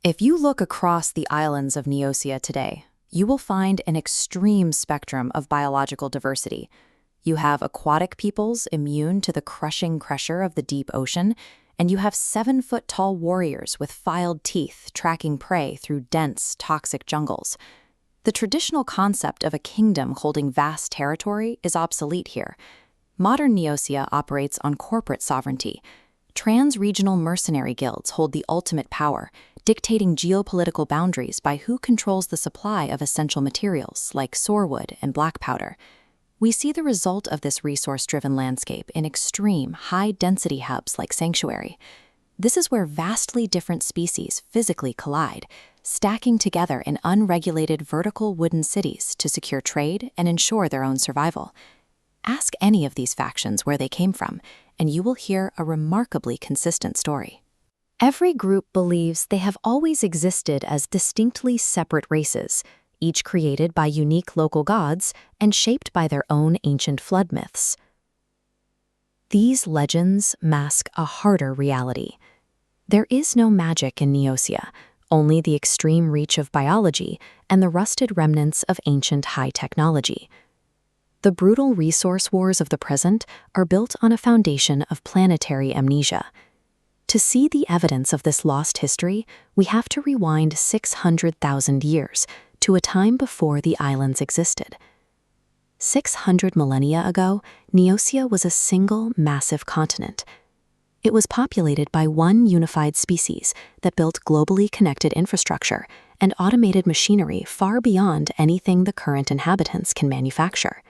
If you look across the islands of Neosia today, you will find an extreme spectrum of biological diversity. You have aquatic peoples immune to the crushing pressure of the deep ocean, and you have 7-foot-tall warriors with filed teeth tracking prey through dense, toxic jungles. The traditional concept of a kingdom holding vast territory is obsolete here. Modern Neosia operates on corporate sovereignty. Trans-regional mercenary guilds hold the ultimate power, dictating geopolitical boundaries by who controls the supply of essential materials like sorewood and black powder. We see the result of this resource-driven landscape in extreme, high-density hubs like Sanctuary. This is where vastly different species physically collide, stacking together in unregulated vertical wooden cities to secure trade and ensure their own survival. Ask any of these factions where they came from, and you will hear a remarkably consistent story. Every group believes they have always existed as distinctly separate races, each created by unique local gods and shaped by their own ancient flood myths. These legends mask a harder reality. There is no magic in Neosia, only the extreme reach of biology and the rusted remnants of ancient high technology. The brutal resource wars of the present are built on a foundation of planetary amnesia. To see the evidence of this lost history, we have to rewind 600,000 years to a time before the islands existed. 600 millennia ago, Neosia was a single, massive continent. It was populated by one unified species that built globally connected infrastructure and automated machinery far beyond anything the current inhabitants can manufacture.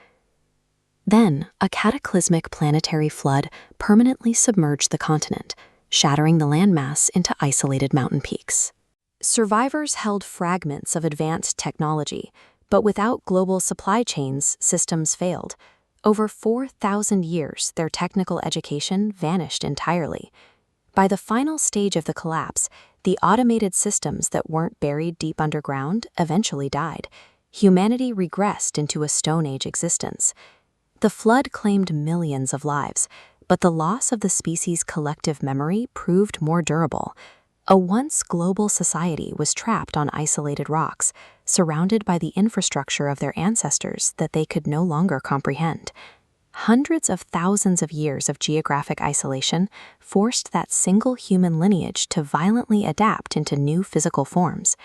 Then, a cataclysmic planetary flood permanently submerged the continent, shattering the landmass into isolated mountain peaks. Survivors held fragments of advanced technology, but without global supply chains, systems failed. Over 4,000 years, their technical education vanished entirely. By the final stage of the collapse, the automated systems that weren't buried deep underground eventually died. Humanity regressed into a Stone Age existence. The flood claimed millions of lives, but the loss of the species' collective memory proved more durable. A once global society was trapped on isolated rocks, surrounded by the infrastructure of their ancestors that they could no longer comprehend. Hundreds of thousands of years of geographic isolation forced that single human lineage to violently adapt into new physical forms.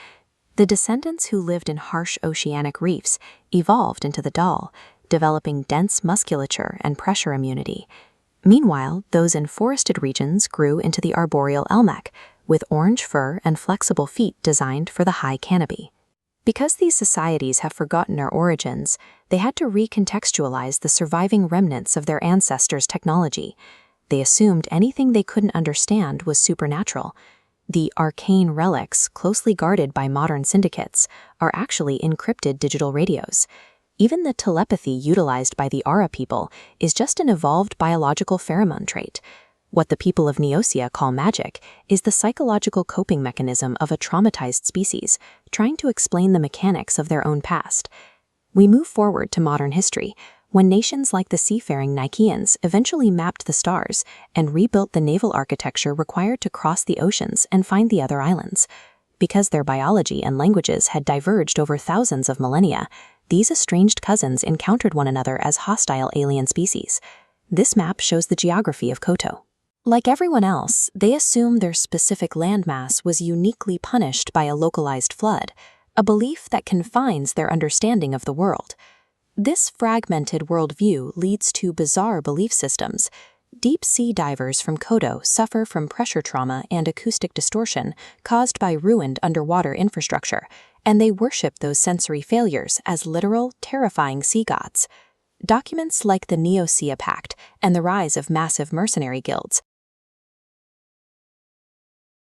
The descendants who lived in harsh oceanic reefs evolved into the Dal, developing dense musculature and pressure immunity. Meanwhile, those in forested regions grew into the arboreal Elmec, with orange fur and flexible feet designed for the high canopy. Because these societies have forgotten their origins, they had to recontextualize the surviving remnants of their ancestors' technology. They assumed anything they couldn't understand was supernatural. The arcane relics, closely guarded by modern syndicates, are actually encrypted digital radios. Even the telepathy utilized by the Ara people is just an evolved biological pheromone trait. What the people of Neosia call magic is the psychological coping mechanism of a traumatized species, trying to explain the mechanics of their own past. We move forward to modern history, when nations like the seafaring Nicaeans eventually mapped the stars and rebuilt the naval architecture required to cross the oceans and find the other islands. Because their biology and languages had diverged over thousands of millennia, these estranged cousins encountered one another as hostile alien species. This map shows the geography of Koto. Like everyone else, they assume their specific landmass was uniquely punished by a localized flood, a belief that confines their understanding of the world. This fragmented worldview leads to bizarre belief systems. Deep-sea divers from Koto suffer from pressure trauma and acoustic distortion caused by ruined underwater infrastructure, and they worship those sensory failures as literal, terrifying sea gods. Documents like the Neosia Pact and the rise of massive mercenary guilds